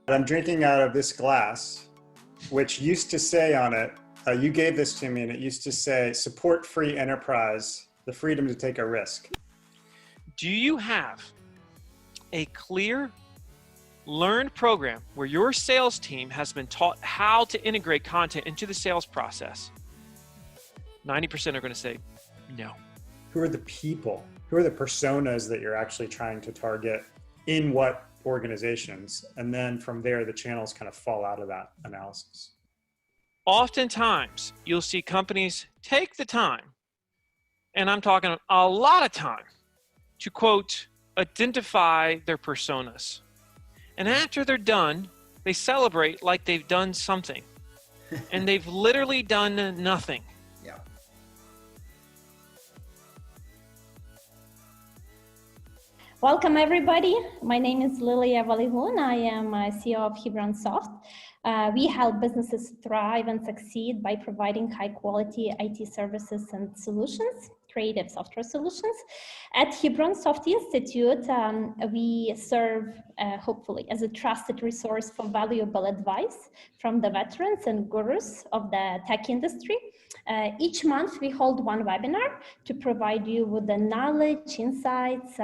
I'm drinking out of this glass, which used to say on it, you gave this to me, and it used to say, support free enterprise, the freedom to take a risk. Do you have a clear, learned program where your sales team has been taught how to integrate content into the sales process? 90% are going to say no. Who are the people? Who are the personas that you're actually trying to target in what organizations? And then from there, the channels kind of fall out of that analysis. Oftentimes, you'll see companies take the time, and I'm talking a lot of time, to quote, identify their personas. And after they're done, they celebrate like they've done something. And they've literally done nothing. Yeah. Welcome, everybody. My name is Lilia Valihun. I am CEO of Hebron Soft. We help businesses thrive and succeed by providing high quality IT services and solutions, creative software solutions. At Hebron Soft Institute, we serve, hopefully, as a trusted resource for valuable advice from the veterans and gurus of the tech industry. Each month, we hold one webinar to provide you with the knowledge, insights,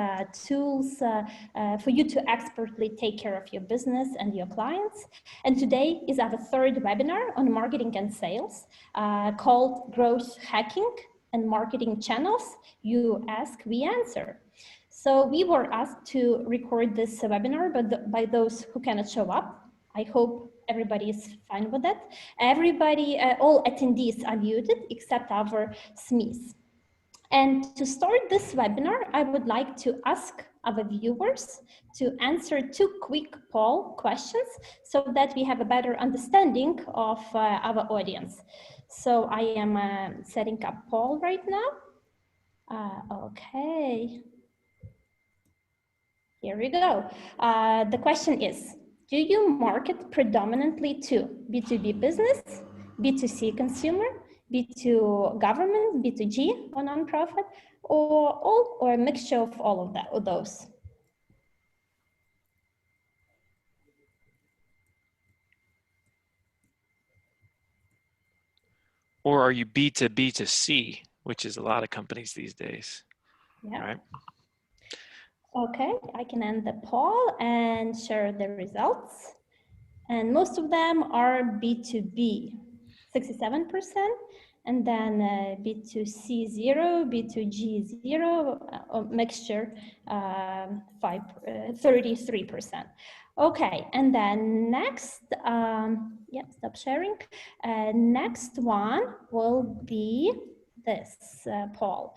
tools for you to expertly take care of your business and your clients. And today is our third webinar on marketing and sales called Growth Hacking and Marketing Channels. You ask, we answer. So we were asked to record this webinar by those who cannot show up. I hope everybody is fine with that. Everybody, all attendees are muted except our SMEs. And to start this webinar, I would like to ask our viewers to answer 2 quick poll questions so that we have a better understanding of our audience. So I am setting up poll right now. Okay. Here we go. The question is, do you market predominantly to B2B business, B2C consumer, B2 government, B2G or nonprofit, or a mixture of all of that, or those? Or are you B2B2C, which is a lot of companies these days? Yeah. Right. Okay, I can end the poll and share the results. And most of them are B2B, 67%, and then B2C 0, B2G 0, mixture 33%. Okay, and then next, yeah, stop sharing. Next one will be this poll.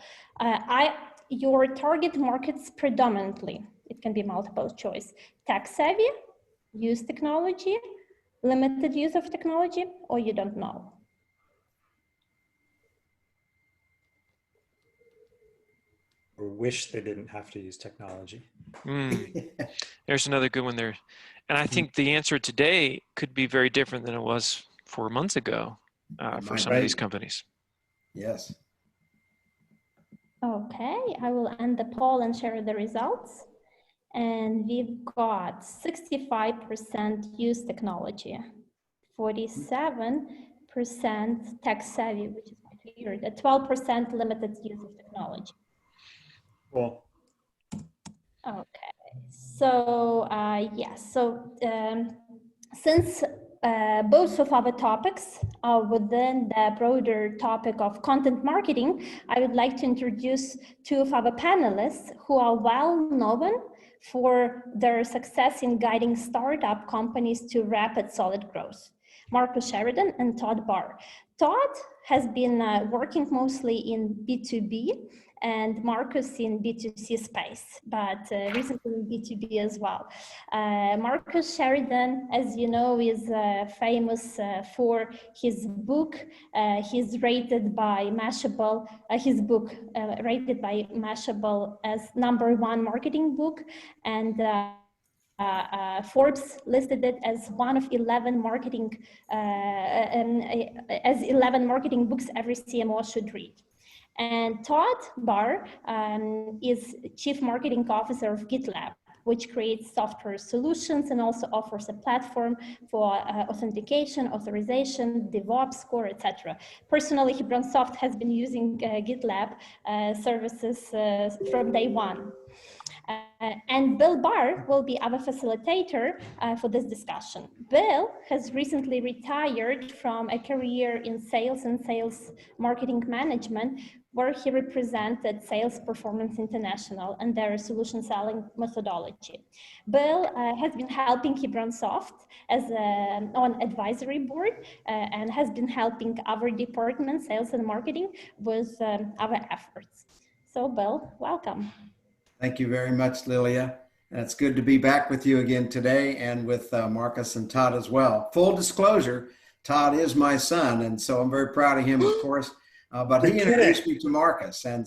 Your target markets predominantly, it can be multiple choice, tech savvy, use technology, limited use of technology, or you don't know? Or wish they didn't have to use technology. There's another good one there. And I think the answer today could be very different than it was 4 months ago for some of these companies. Yes. Okay, I will end the poll and share the results. And we've got 65% use technology, 47% tech savvy, which is my favorite, 12% limited use of technology. Cool. Okay, so yes, so since both of our topics are within the broader topic of content marketing, I would like to introduce 2 of our panelists who are well known for their success in guiding startup companies to rapid solid growth. Marcus Sheridan and Todd Barr. Todd has been working mostly in B2B and Marcus in B2C space, but recently in B2B as well. Marcus Sheridan, as you know, is famous for his book. He's rated by Mashable, his book rated by Mashable as #1 marketing book, and Forbes listed it as one of 11 marketing, as 11 marketing books every CMO should read. And Todd Barr is Chief Marketing Officer of GitLab, which creates software solutions and also offers a platform for authentication, authorization, DevOps, core, etc. Personally, Hebronsoft has been using GitLab services from day one. And Bill Barr will be our facilitator for this discussion. Bill has recently retired from a career in sales and sales marketing management, where he represented Sales Performance International and their solution selling methodology. Bill has been helping Hebronsoft as on advisory board and has been helping our department, sales and marketing, with our efforts. So Bill, welcome. Thank you very much, Lilia. And it's good to be back with you again today, and with Marcus and Todd as well. Full disclosure, Todd is my son, and so I'm very proud of him, of course. But he introduced me to Marcus and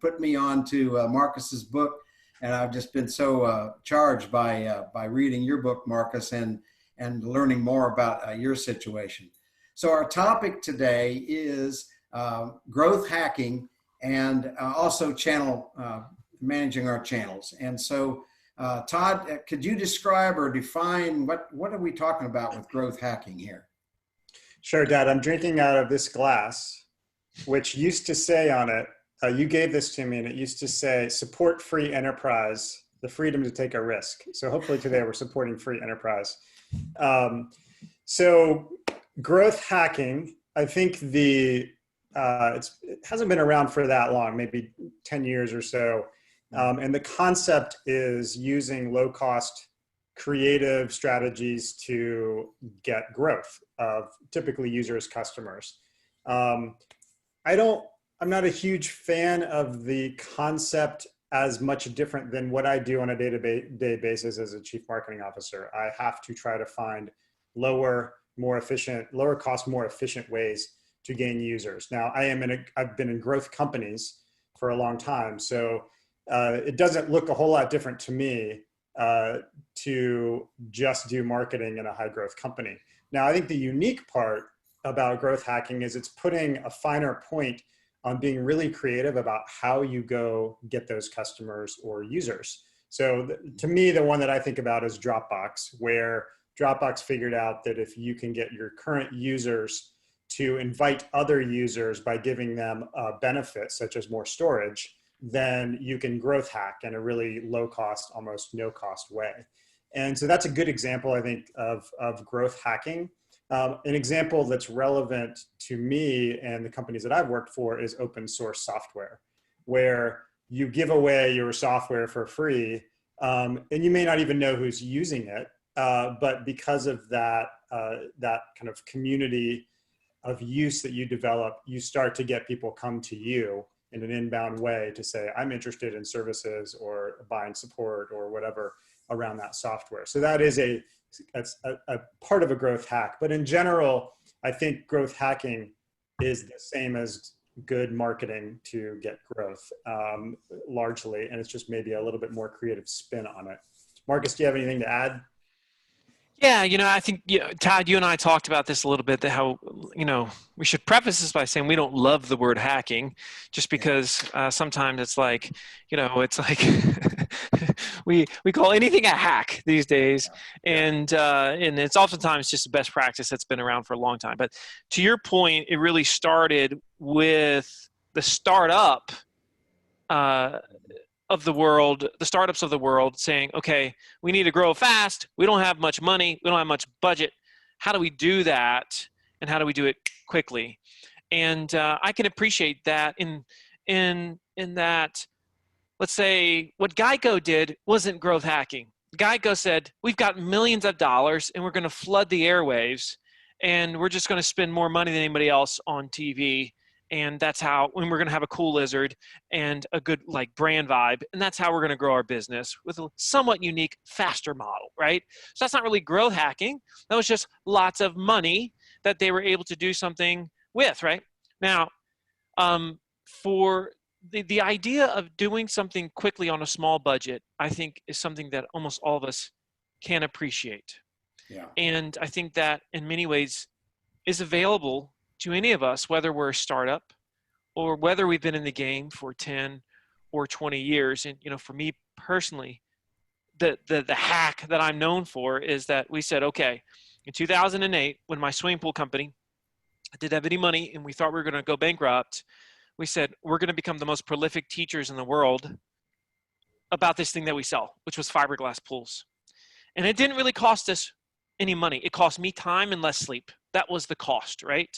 put me on to Marcus's book. And I've just been so charged by reading your book, Marcus, and learning more about your situation. So our topic today is growth hacking and also managing our channels. And so, Todd, could you describe or define what are we talking about with growth hacking here? Sure, Dad. I'm drinking out of this glass, which used to say on it, you gave this to me, and it used to say, support free enterprise, the freedom to take a risk. So hopefully today we're supporting free enterprise. So growth hacking, I think it hasn't been around for that long, maybe 10 years or so. And the concept is using low-cost creative strategies to get growth of typically users, customers. I'm not a huge fan of the concept as much different than what I do on a day-to-day basis as a chief marketing officer. I have to try to find lower cost, more efficient ways to gain users. Now, I've been in growth companies for a long time, so it doesn't look a whole lot different to me to just do marketing in a high growth company. Now, I think the unique part about growth hacking is it's putting a finer point on being really creative about how you go get those customers or users. So to me, the one that I think about is Dropbox, where Dropbox figured out that if you can get your current users to invite other users by giving them benefits such as more storage, then you can growth hack in a really low cost, almost no cost way. And so that's a good example, I think, of growth hacking. An example that's relevant to me and the companies that I've worked for is open source software, where you give away your software for free, and you may not even know who's using it, but because of that kind of community of use that you develop, you start to get people come to you in an inbound way to say, I'm interested in services or buying support or whatever around that software. So that is a part of a growth hack. But in general, I think growth hacking is the same as good marketing to get growth, largely. And it's just maybe a little bit more creative spin on it. Marcus, do you have anything to add? Yeah, I think, Todd, you and I talked about this a little bit, that how, we should preface this by saying we don't love the word hacking, just because sometimes it's like, it's like we call anything a hack these days. And it's oftentimes just a best practice that's been around for a long time. But to your point, it really started with the startup the startups of the world saying, okay, we need to grow fast. We don't have much money. We don't have much budget. How do we do that? And how do we do it quickly? And I can appreciate that in that, let's say what Geico did wasn't growth hacking. Geico said, we've got millions of dollars and we're going to flood the airwaves, and we're just going to spend more money than anybody else on TV. And that's how, when we're going to have a cool lizard and a good brand vibe. And that's how we're going to grow our business with a somewhat unique, faster model, right? So that's not really growth hacking. That was just lots of money that they were able to do something with, right? Now, for the idea of doing something quickly on a small budget, I think is something that almost all of us can appreciate. Yeah. And I think that in many ways is available to any of us, whether we're a startup or whether we've been in the game for 10 or 20 years. And, for me personally, the hack that I'm known for is that we said, okay, in 2008, when my swimming pool company didn't have any money and we thought we were going to go bankrupt, we said, we're going to become the most prolific teachers in the world about this thing that we sell, which was fiberglass pools. And it didn't really cost us any money. It cost me time and less sleep. That was the cost, right?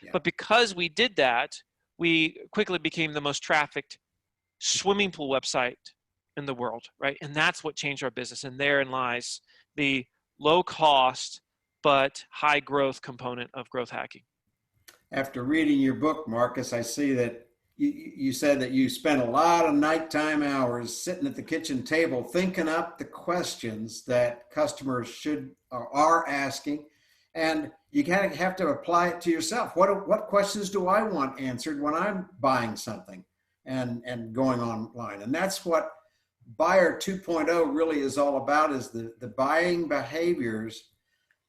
Yeah. But because we did that, we quickly became the most trafficked swimming pool website in the world, right? And that's what changed our business. And therein lies the low cost but high growth component of growth hacking. After reading your book, Marcus, I see that you said that you spent a lot of nighttime hours sitting at the kitchen table thinking up the questions that customers should or are asking, and you kind of have to apply it to yourself. What questions do I want answered when I'm buying something and going online? And that's what Buyer 2.0 really is all about, is the buying behaviors.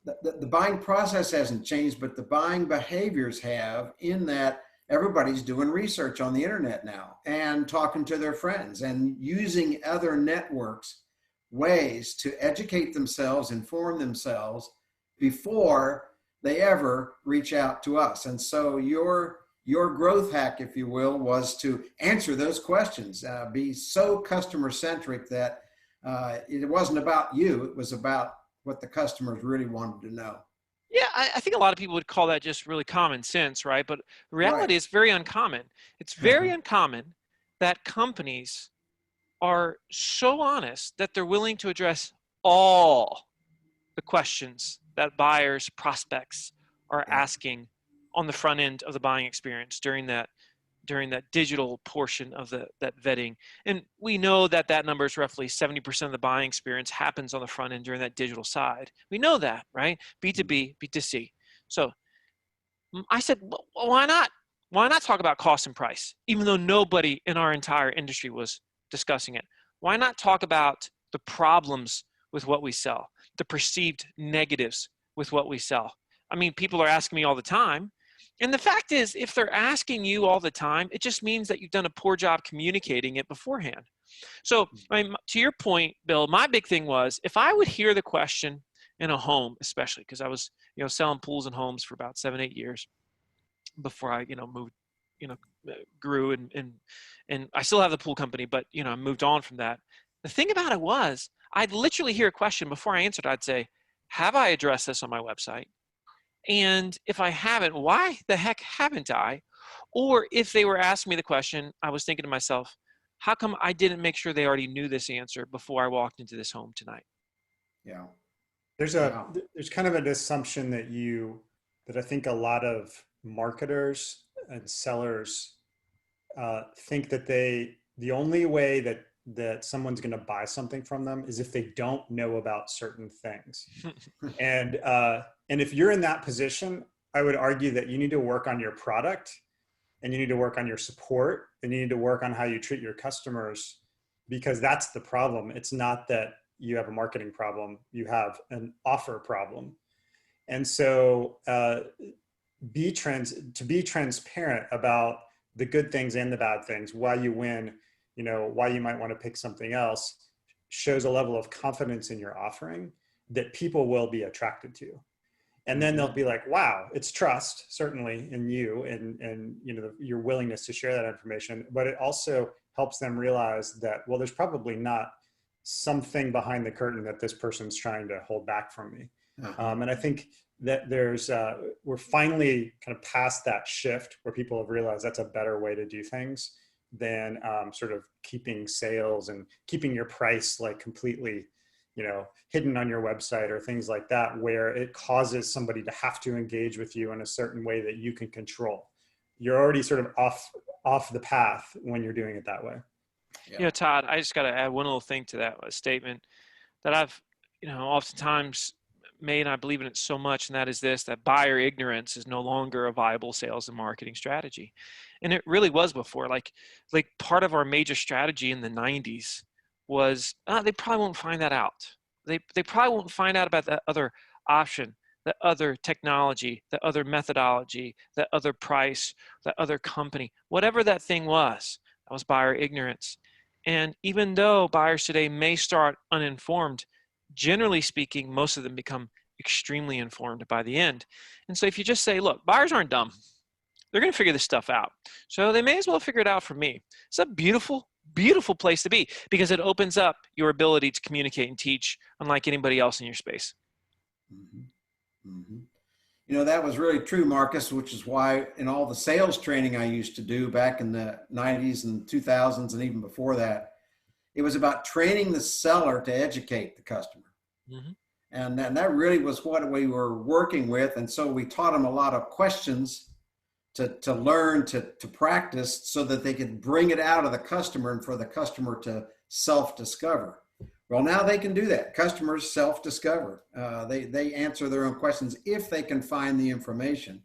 The buying process hasn't changed, but the buying behaviors have, in that everybody's doing research on the internet now and talking to their friends and using other networks, ways to educate themselves, inform themselves before they ever reach out to us. And so your growth hack, if you will, was to answer those questions, be so customer centric that it wasn't about you, it was about what the customers really wanted to know. Yeah, I think a lot of people would call that just really common sense, right? But reality is very uncommon. It's very uncommon that companies are so honest that they're willing to address all the questions that buyers, prospects are asking on the front end of the buying experience during that digital portion of that vetting. And we know that number is roughly 70% of the buying experience happens on the front end during that digital side. We know that, right? B2B, B2C. So I said, well, why not? Why not talk about cost and price, even though nobody in our entire industry was discussing it? Why not talk about the problems with what we sell, the perceived negatives with what we sell? I mean, people are asking me all the time. And the fact is, if they're asking you all the time, it just means that you've done a poor job communicating it beforehand. So I mean, to your point, Bill, my big thing was, if I would hear the question in a home, especially because I was, selling pools and homes for about 7-8 years before I, moved, grew and I still have the pool company, but, I moved on from that. The thing about it was, I'd literally hear a question before I answered. I'd say, have I addressed this on my website? And if I haven't, why the heck haven't I? Or if they were asking me the question, I was thinking to myself, how come I didn't make sure they already knew this answer before I walked into this home tonight? Yeah. There's kind of an assumption that I think a lot of marketers and sellers think that the only way that someone's going to buy something from them is if they don't know about certain things. And if you're in that position, I would argue that you need to work on your product, and you need to work on your support, and you need to work on how you treat your customers, because that's the problem. It's not that you have a marketing problem, you have an offer problem. And so be transparent about the good things and the bad things, why you win, why you might want to pick something else, shows a level of confidence in your offering that people will be attracted to. And then they'll be like, wow, it's trust, certainly, in you and your willingness to share that information. But it also helps them realize that, well, there's probably not something behind the curtain that this person's trying to hold back from me. And I think that we're finally kind of past that shift where people have realized that's a better way to do things than sort of keeping sales and keeping your price like completely hidden on your website or things like that, where it causes somebody to have to engage with you in a certain way that you can control. You're already sort of off the path when you're doing it that way. Yeah. Todd, I just got to add one little thing to that statement that I've, oftentimes made, and I believe in it so much, and that is this, that buyer ignorance is no longer a viable sales and marketing strategy. And it really was before. Like part of our major strategy in the 90s was they probably won't find that out. They probably won't find out about that other option, that other technology, that other methodology, that other price, that other company, whatever that thing was. That was buyer ignorance. And even though buyers today may start uninformed, generally speaking, most of them become extremely informed by the end. And so if you just say, look, buyers aren't dumb. They're going to figure this stuff out. So they may as well figure it out for me. It's a beautiful, beautiful place to be because it opens up your ability to communicate and teach unlike anybody else in your space. Mm-hmm. Mm-hmm. You know, that was really true, Marcus, which is why in all the sales training I used to do back in the 90s and 2000s and even before that, it was about training the seller to educate the customer. Mm-hmm. And that really was what we were working with. And so we taught them a lot of questions to learn, to practice so that they could bring it out of the customer and for the customer to self-discover. Well, now they can do that. Customers self-discover. They answer their own questions if they can find the information.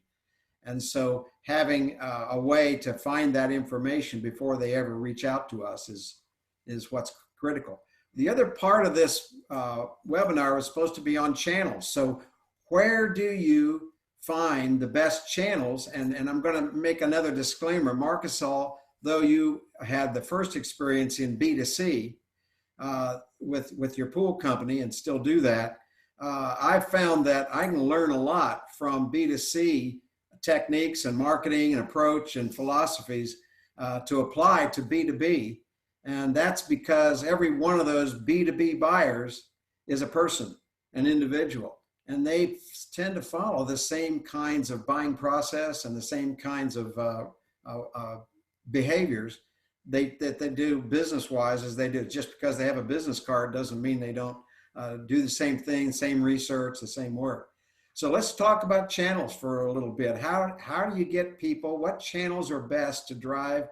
And so having a way to find that information before they ever reach out to us is what's critical. The other part of this webinar was supposed to be on channels. So where do you find the best channels? And I'm going to make another disclaimer. Marcus, though you had the first experience in B2C with your pool company and still do that, I found that I can learn a lot from B2C techniques and marketing and approach and philosophies to apply to B2B. And that's because every one of those B2B buyers is a person, an individual, and they tend to follow the same kinds of buying process and the same kinds of behaviors that they do business-wise as they do. Just because they have a business card doesn't mean they don't do the same thing, same research, the same work. So let's talk about channels for a little bit. How do you get people? What channels are best to drive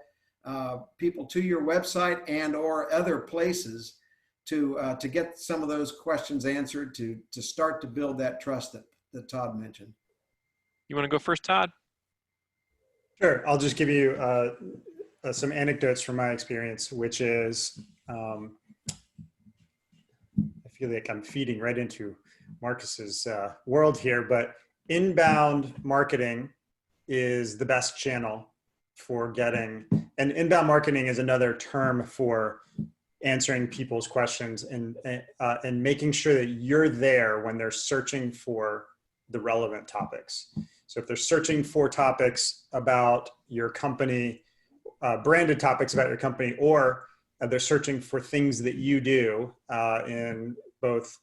people to your website and or other places to get some of those questions answered, to start to build that trust that Todd mentioned? You want to go first, Todd? Sure. I'll just give you some anecdotes from my experience, which is I feel like I'm feeding right into Marcus's world here, but inbound marketing is the best channel for getting, and inbound marketing is another term for answering people's questions and making sure that you're there when they're searching for the relevant topics. So if they're searching for topics about your company, branded topics about your company, or they're searching for things that you do in both,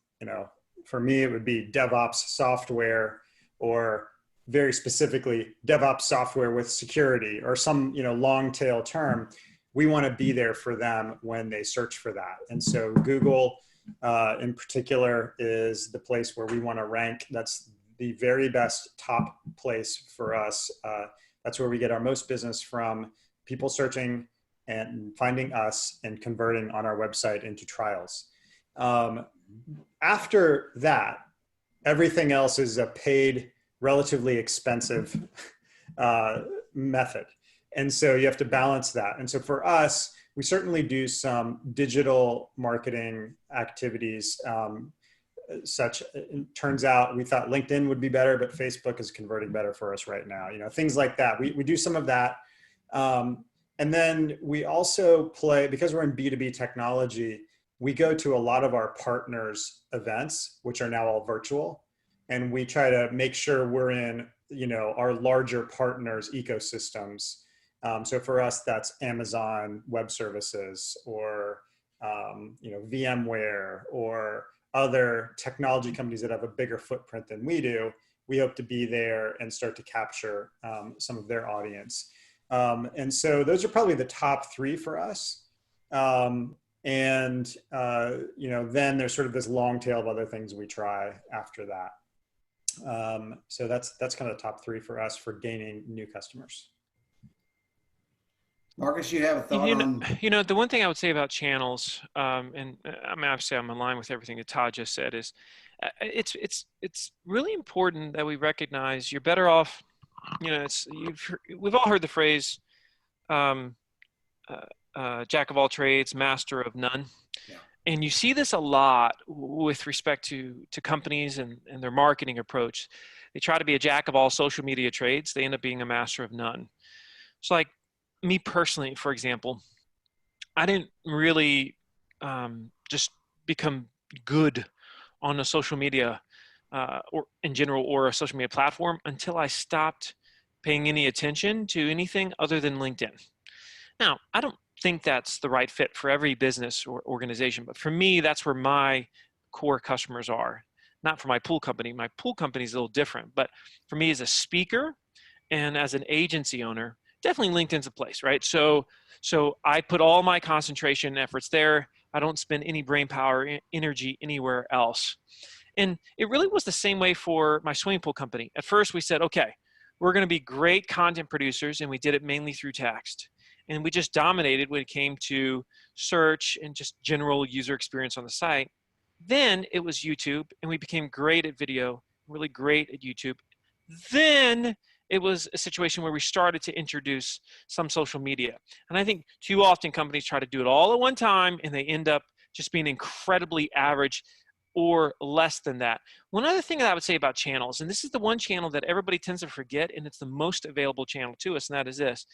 for me, it would be DevOps software, or very specifically DevOps software with security, or some, long tail term. We want to be there for them when they search for that. And so Google in particular is the place where we want to rank. That's the very best top place for us. That's where we get our most business from, people searching and finding us and converting on our website into trials. After that, everything else is a paid, relatively expensive method. And so you have to balance that. And so for us, we certainly do some digital marketing activities. It turns out we thought LinkedIn would be better, but Facebook is converting better for us right now. Things like that. We do some of that. And then we also play, because we're in B2B technology, we go to a lot of our partners' events, which are now all virtual. And we try to make sure we're in, our larger partners' ecosystems. So for us, that's Amazon Web Services, or, VMware, or other technology companies that have a bigger footprint than we do. We hope to be there and start to capture some of their audience. And so those are probably the top three for us. Then there's sort of this long tail of other things we try after that. So that's kind of the top three for us for gaining new customers. Marcus, you have a thought on? The one thing I would say about channels, and obviously I'm in line with everything that Todd just said, is it's really important that we recognize you're better off. We've all heard the phrase, jack of all trades, master of none. Yeah. And you see this a lot with respect to companies and their marketing approach. They try to be a jack of all social media trades. They end up being a master of none. It's like me personally, for example, I didn't really just become good on a social media or in general, or a social media platform, until I stopped paying any attention to anything other than LinkedIn. Now, I don't think that's the right fit for every business or organization, but for me, that's where my core customers are. Not for my pool company. My pool company is a little different, but for me as a speaker and as an agency owner, definitely LinkedIn's a place, right? So I put all my concentration and efforts there. I don't spend any brain power, energy anywhere else. And it really was the same way for my swimming pool company. At first we said, okay, we're going to be great content producers, and we did it mainly through text. And we just dominated when it came to search and just general user experience on the site. Then it was YouTube, and we became great at video, really great at YouTube. Then it was a situation where we started to introduce some social media. And I think too often companies try to do it all at one time, and they end up just being incredibly average or less than that. One other thing that I would say about channels, and this is the one channel that everybody tends to forget, and it's the most available channel to us, and that is this.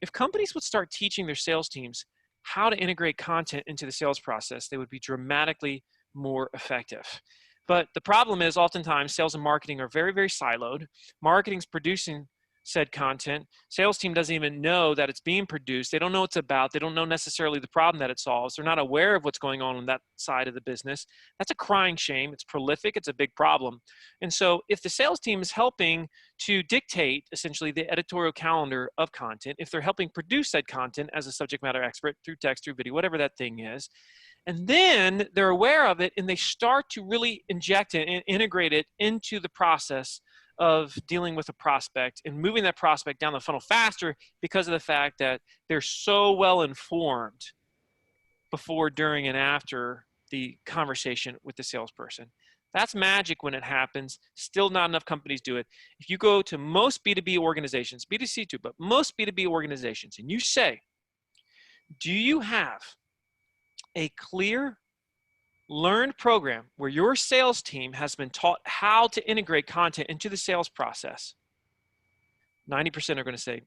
If companies would start teaching their sales teams how to integrate content into the sales process, they would be dramatically more effective. But the problem is, oftentimes sales and marketing are very, very siloed. Marketing's producing said content. Sales team doesn't even know that it's being produced. They don't know what it's about. They don't know necessarily the problem that it solves. They're not aware of what's going on that side of the business. That's a crying shame. It's prolific. It's a big problem. And so if the sales team is helping to dictate essentially the editorial calendar of content, if they're helping produce said content as a subject matter expert through text, through video, whatever that thing is, and then they're aware of it and they start to really inject it and integrate it into the process of dealing with a prospect and moving that prospect down the funnel faster because of the fact that they're so well informed before, during, and after the conversation with the salesperson. That's magic when it happens. Still not enough companies do it. If you go to most B2B organizations, B2C too, but most B2B organizations, and you say, do you have a clear learned program where your sales team has been taught how to integrate content into the sales process? 90% are going to say,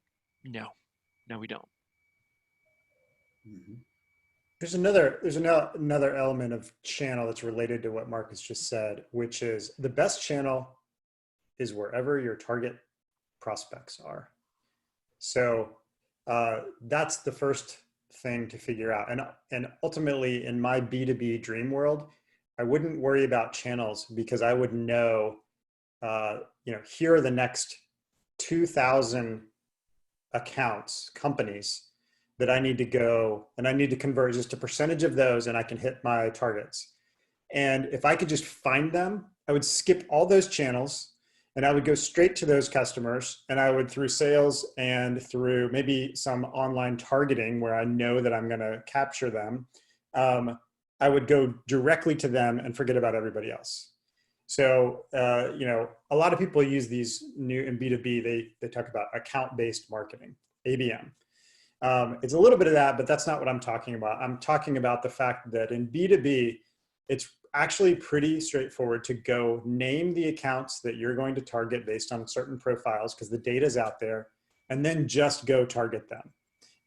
no, we don't. Mm-hmm. There's another element of channel that's related to what Marcus just said, which is the best channel is wherever your target prospects are. So that's the first thing to figure out. And ultimately, in my B2B dream world, I wouldn't worry about channels because I would know, here are the next 2,000 accounts, companies that I need to go, and I need to convert just a percentage of those, and I can hit my targets. And if I could just find them, I would skip all those channels and I would go straight to those customers, and I would, through sales and through maybe some online targeting where I know that I'm going to capture them, I would go directly to them and forget about everybody else. So, a lot of people use these new in B2B, they talk about account-based marketing, ABM. It's a little bit of that, but that's not what I'm talking about. I'm talking about the fact that in B2B, it's actually pretty straightforward to go name the accounts that you're going to target based on certain profiles, because the data is out there, and then just go target them.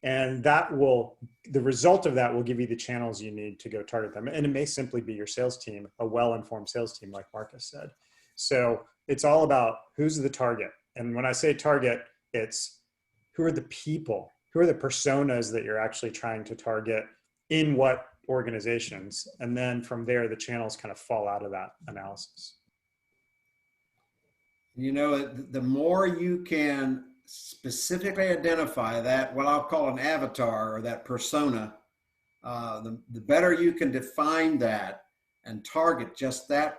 And the result of that will give you the channels you need to go target them. And it may simply be your sales team, a well-informed sales team, like Marcus said. So it's all about who's the target. And when I say target, it's who are the people, who are the personas that you're actually trying to target in what organizations. And then from there, the channels kind of fall out of that analysis. The more you can specifically identify that, what I'll call an avatar or that persona, the better you can define that and target just that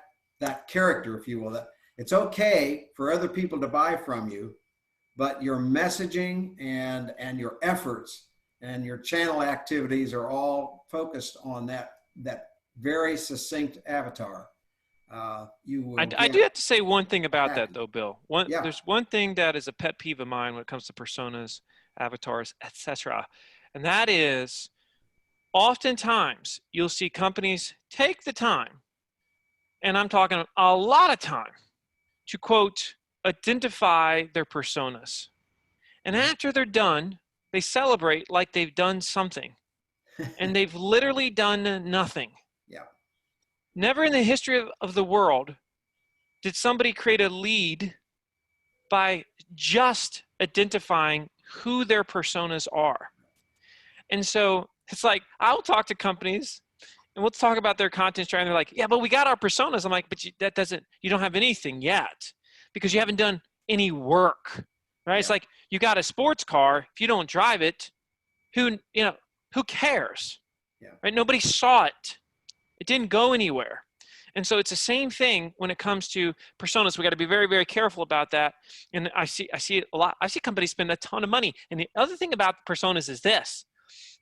character, if you will. That it's okay for other people to buy from you, but your messaging and your efforts and your channel activities are all focused on that very succinct avatar. I do have to say one thing about that, though, Bill. There's one thing that is a pet peeve of mine when it comes to personas, avatars, etc., and that is oftentimes you'll see companies take the time, and I'm talking a lot of time, to quote, identify their personas. And after they're done, they celebrate like they've done something. and they've literally done nothing. Yeah. Never in the history of the world did somebody create a lead by just identifying who their personas are. And so it's like, I'll talk to companies and we'll talk about their content strategy. And they're like, yeah, but we got our personas. I'm like, but you don't have anything yet because you haven't done any work, right? Yeah. It's like, you got a sports car. If you don't drive it, who cares, yeah. Right? Nobody saw it. It didn't go anywhere. And so it's the same thing when it comes to personas. We got to be very, very careful about that. And I see it a lot. I see companies spend a ton of money. And the other thing about personas is this.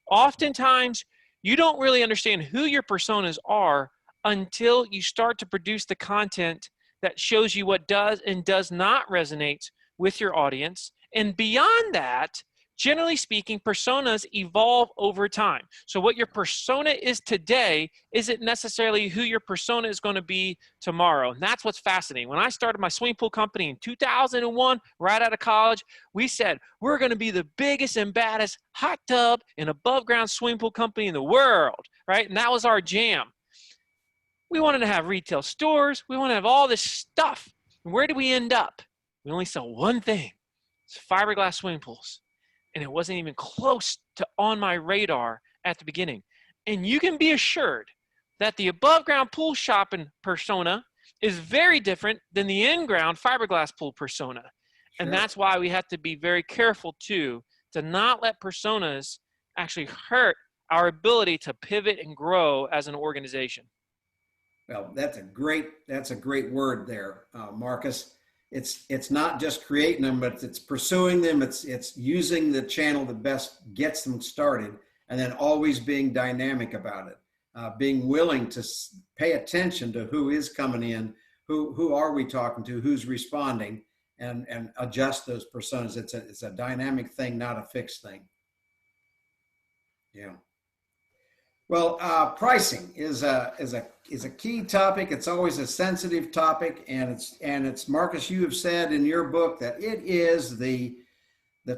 Oftentimes, you don't really understand who your personas are until you start to produce the content that shows you what does and does not resonate with your audience. And beyond that, generally speaking, personas evolve over time. So what your persona is today isn't necessarily who your persona is going to be tomorrow. And that's what's fascinating. When I started my swimming pool company in 2001, right out of college, we said, we're going to be the biggest and baddest hot tub and above ground swimming pool company in the world, right? And that was our jam. We wanted to have retail stores. We want to have all this stuff. And where did we end up? We only sell one thing. It's fiberglass swimming pools. And it wasn't even close to on my radar at the beginning. And you can be assured that the above ground pool shopping persona is very different than the in-ground fiberglass pool persona. Sure. And that's why we have to be very careful too, to not let personas actually hurt our ability to pivot and grow as an organization. Well, that's a great word there, Marcus. It's not just creating them, but it's pursuing them. It's using the channel that best gets them started, and then always being dynamic about it, being willing to pay attention to who is coming in, who are we talking to, who's responding, and adjust those personas. It's a dynamic thing, not a fixed thing. Yeah. Well, pricing is a key topic. It's always a sensitive topic, and it's Marcus, you have said in your book that it is the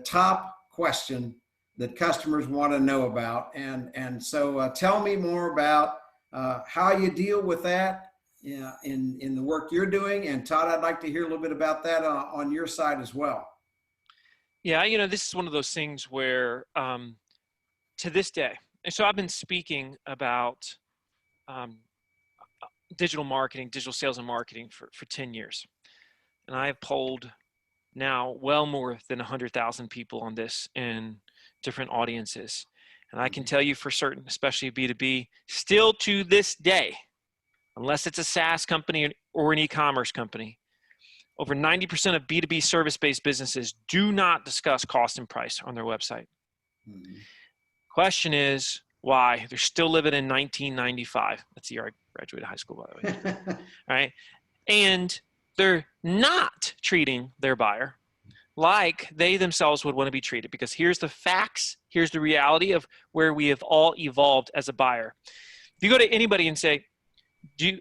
top question that customers want to know about. And so tell me more about how you deal with that in the work you're doing. And Todd, I'd like to hear a little bit about that on your side as well. Yeah, this is one of those things where to this day, and so I've been speaking about digital marketing, digital sales and marketing for 10 years. And I have polled now well more than 100,000 people on this in different audiences. And I can tell you for certain, especially B2B, still to this day, unless it's a SaaS company or an e-commerce company, over 90% of B2B service-based businesses do not discuss cost and price on their website. Mm-hmm. Question is, why? They're still living in 1995. That's the year I graduated high school, by the way. Right? And they're not treating their buyer like they themselves would want to be treated, because here's the facts. Here's the reality of where we have all evolved as a buyer. If you go to anybody and say,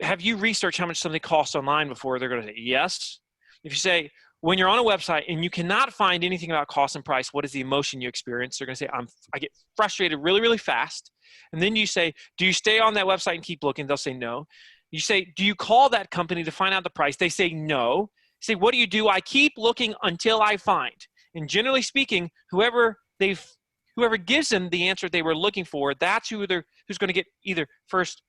have you researched how much something costs online before? They're going to say, yes. If you say, when you're on a website and you cannot find anything about cost and price, what is the emotion you experience? They're going to say, I get frustrated really, really fast. And then you say, do you stay on that website and keep looking? They'll say no. You say, do you call that company to find out the price? They say no. You say, what do? I keep looking until I find. And generally speaking, whoever gives them the answer they were looking for, that's who's going to get either first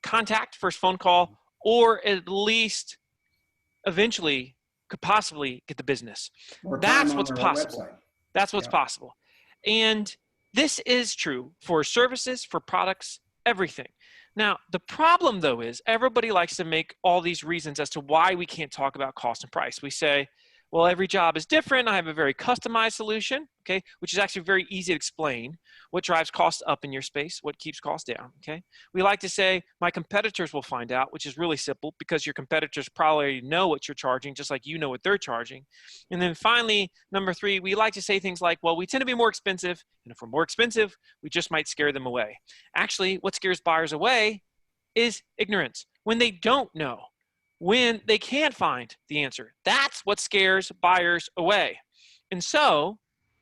contact, first phone call, or at least eventually could possibly get the business. That's what's possible. That's what's possible. And this is true for services, for products, everything. Now, the problem though is everybody likes to make all these reasons as to why we can't talk about cost and price. We say, well, every job is different. I have a very customized solution, okay, which is actually very easy to explain. What drives costs up in your space? What keeps costs down, okay? We like to say, my competitors will find out, which is really simple because your competitors probably know what you're charging, just like you know what they're charging. And then finally, number 3, we like to say things like, well, we tend to be more expensive, and if we're more expensive, we just might scare them away. Actually, what scares buyers away is ignorance, when they don't know, when they can't find the answer. That's what scares buyers away. And so,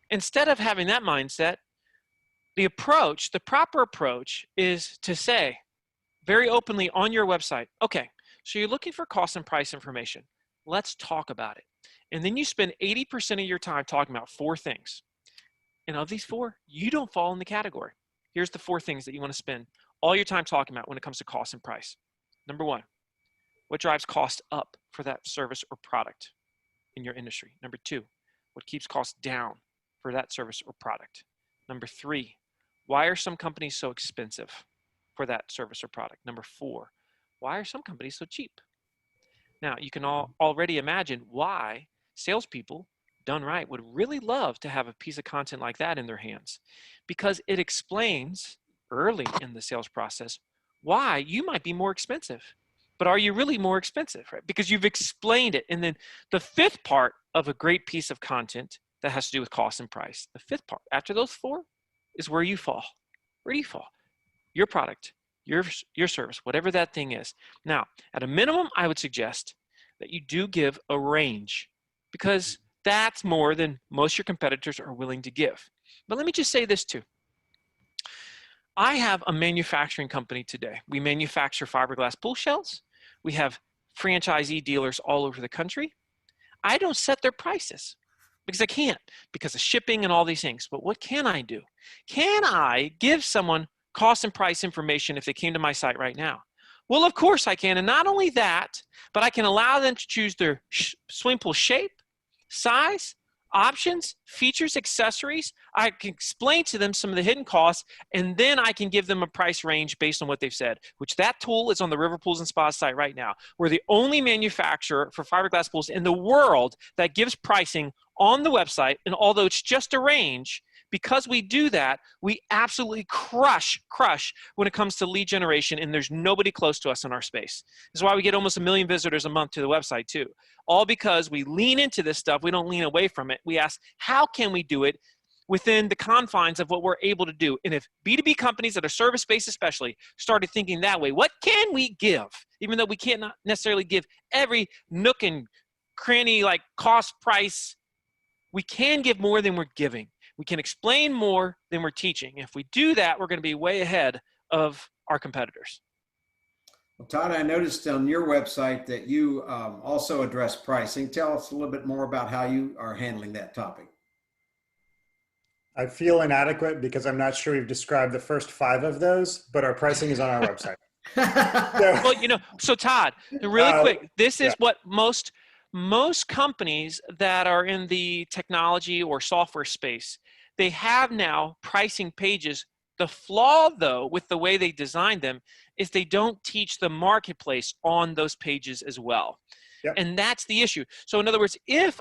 instead of having that mindset, The proper approach is to say very openly on your website, okay, so you're looking for cost and price information. Let's talk about it. And then you spend 80% of your time talking about 4 things. And of these 4, you don't fall in the category. Here's the 4 things that you want to spend all your time talking about when it comes to cost and price. Number 1, what drives cost up for that service or product in your industry? Number 2, what keeps costs down for that service or product? Number 3, why are some companies so expensive for that service or product? Number 4, why are some companies so cheap? Now, you can already imagine why salespeople, done right, would really love to have a piece of content like that in their hands, because it explains early in the sales process why you might be more expensive. But are you really more expensive, right? Because you've explained it. And then the 5th part of a great piece of content that has to do with cost and price, the 5th part after those 4 is where you fall. Where do you fall? Your product, your service, whatever that thing is. Now, at a minimum, I would suggest that you do give a range, because that's more than most of your competitors are willing to give. But let me just say this too. I have a manufacturing company today. We manufacture fiberglass pool shells. We have franchisee dealers all over the country. I don't set their prices because I can't, because of shipping and all these things. But what can I do? Can I give someone cost and price information if they came to my site right now? Well, of course I can. And not only that, but I can allow them to choose their swimming pool shape, size, options, features, accessories. I can explain to them some of the hidden costs, and then I can give them a price range based on what they've said, which that tool is on the River Pools and Spas site right now. We're the only manufacturer for fiberglass pools in the world that gives pricing on the website. And although it's just a range, because we do that, we absolutely crush when it comes to lead generation, and there's nobody close to us in our space. This is why we get almost 1 million visitors a month to the website too. All because we lean into this stuff. We don't lean away from it. We ask, how can we do it within the confines of what we're able to do? And if B2B companies that are service-based especially started thinking that way, what can we give? Even though we can't not necessarily give every nook and cranny like cost price, we can give more than we're giving. We can explain more than we're teaching. If we do that, we're going to be way ahead of our competitors. Well, Todd, I noticed on your website that you also address pricing. Tell us a little bit more about how you are handling that topic. I feel inadequate because I'm not sure we've described the first 5 of those, but our pricing is on our website. Well, so Todd, really quick, this is what most companies that are in the technology or software space, they have now pricing pages. The flaw, though, with the way they designed them is they don't teach the marketplace on those pages as well. Yep. And that's the issue. So in other words, if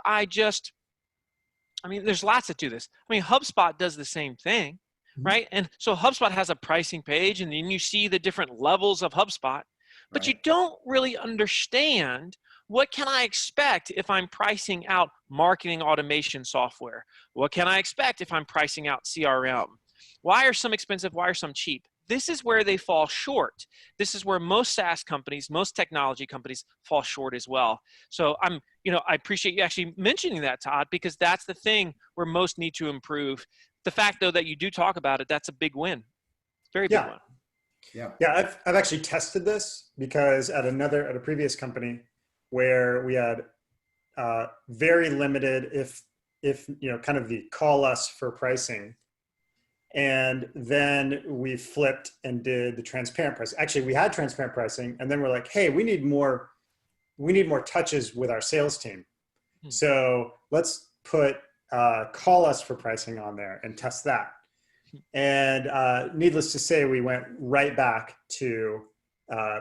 there's lots that do this. HubSpot does the same thing, right? And so HubSpot has a pricing page, and then you see the different levels of HubSpot, but right. You don't really understand what can I expect if I'm pricing out marketing automation software? What can I expect if I'm pricing out CRM? Why are some expensive? Why are some cheap? This is where they fall short. This is where most SaaS companies, most technology companies fall short as well. So I appreciate you actually mentioning that, Todd, because that's the thing where most need to improve. The fact, though, that you do talk about it, that's a big win. Very big one. Yeah. I've actually tested this because at a previous company where we had very limited, if kind of the call us for pricing. And then we flipped and did the transparent pricing. Actually, we had transparent pricing, and then we're like, hey, we need more touches with our sales team. So let's put call us for pricing on there and test that. And needless to say, we went right back to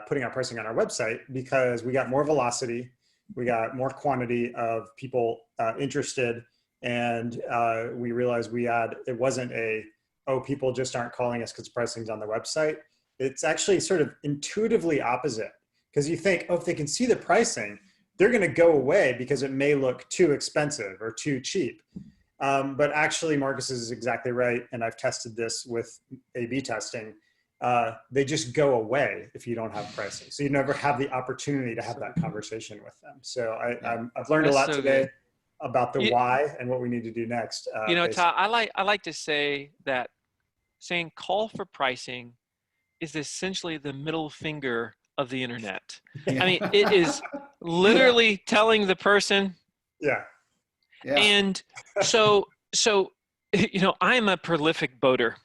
putting our pricing on our website because we got more velocity, we got more quantity of people interested, and we realized it wasn't people just aren't calling us because pricing's on the website. It's actually sort of intuitively opposite, because you think, if they can see the pricing, they're going to go away because it may look too expensive or too cheap. But actually, Marcus is exactly right, and I've tested this with A/B testing. They just go away if you don't have pricing. So you never have the opportunity to have that conversation with them. So I've learned a lot today about the why and what we need to do next. Todd, I like to say that saying call for pricing is essentially the middle finger of the internet. I mean, it is literally telling the person. Yeah. Yeah. And so, you know, I'm a prolific boater,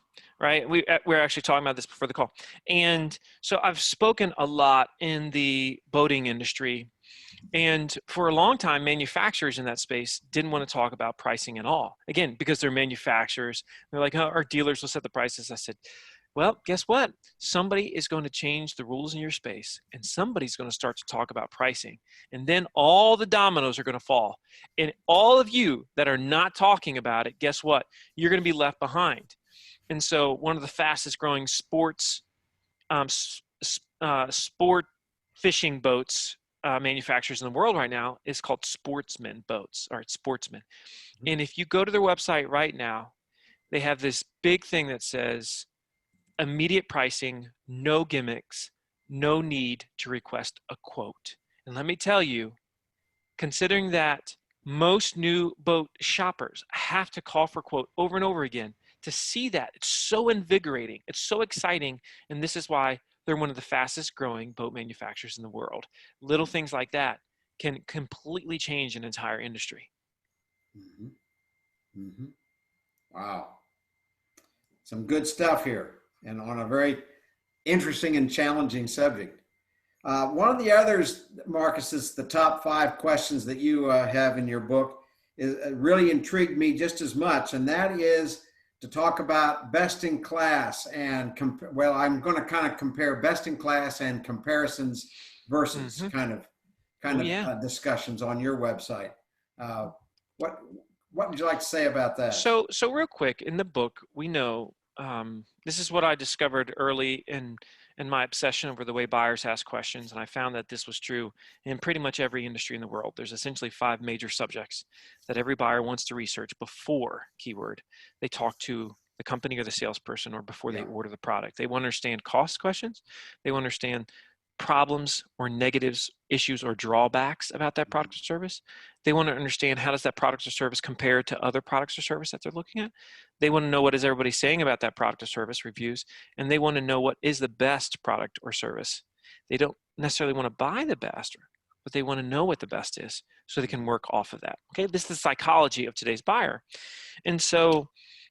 right? We're actually talking about this before the call. And so I've spoken a lot in the boating industry. And for a long time, manufacturers in that space didn't want to talk about pricing at all. Again, because they're manufacturers. They're like, oh, our dealers will set the prices. I said, well, guess what? Somebody is going to change the rules in your space, and somebody's going to start to talk about pricing. And then all the dominoes are going to fall. And all of you that are not talking about it, guess what? You're going to be left behind. And so one of the fastest growing sport fishing boats manufacturers in the world right now is called Sportsman boats, or it's Sportsman. And if you go to their website right now, they have this big thing that says immediate pricing, no gimmicks, no need to request a quote. And let me tell you, considering that most new boat shoppers have to call for a quote over and over again, to see that, it's so invigorating, it's so exciting, and this is why they're one of the fastest growing boat manufacturers in the world. Little things like that can completely change an entire industry. Mm-hmm. Mm-hmm. Wow. Some good stuff here, and on a very interesting and challenging subject. One of the others, Marcus, is the top 5 questions that you have in your book is really intrigued me just as much, and that is to talk about best in class and well, I'm going to kind of compare best in class and comparisons versus kind of discussions on your website. What would you like to say about that? So real quick, in the book, we know this is what I discovered early in my obsession over the way buyers ask questions, and I found that this was true in pretty much every industry in the world. There's essentially 5 major subjects that every buyer wants to research before, keyword, they talk to the company or the salesperson, or before they order the product. They want to understand cost questions. They want to understand problems or negatives, issues, or drawbacks about that product or service. They want to understand how does that product or service compare to other products or service that they're looking at. They want to know what is everybody saying about that product or service, reviews, and they want to know what is the best product or service. They don't necessarily want to buy the best, but they want to know what the best is so they can work off of that. Okay, this is the psychology of today's buyer. And so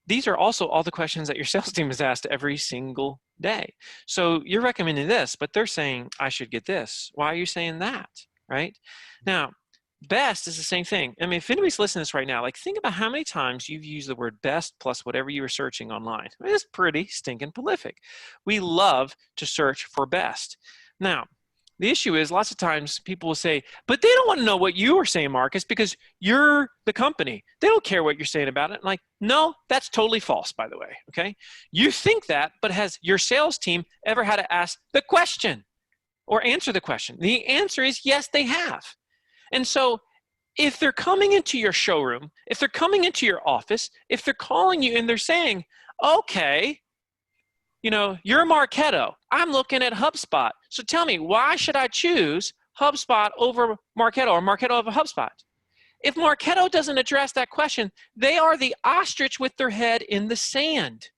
these are also all the questions that your sales team is asked every single day. So you're recommending this, but they're saying, I should get this. Why are you saying that, right? Now, best is the same thing. I mean, if anybody's listening to this right now, like think about how many times you've used the word best plus whatever you were searching online. I mean, it's pretty stinking prolific. We love to search for best. Now, the issue is lots of times people will say, but they don't want to know what you are saying, Marcus, because you're the company. They don't care what you're saying about it. Like, no, that's totally false, by the way, okay? You think that, but has your sales team ever had to ask the question or answer the question? The answer is yes, they have. And so if they're coming into your showroom, if they're coming into your office, if they're calling you and they're saying, okay, you know, you're Marketo. I'm looking at HubSpot. So tell me, why should I choose HubSpot over Marketo or Marketo over HubSpot? If Marketo doesn't address that question, they are the ostrich with their head in the sand.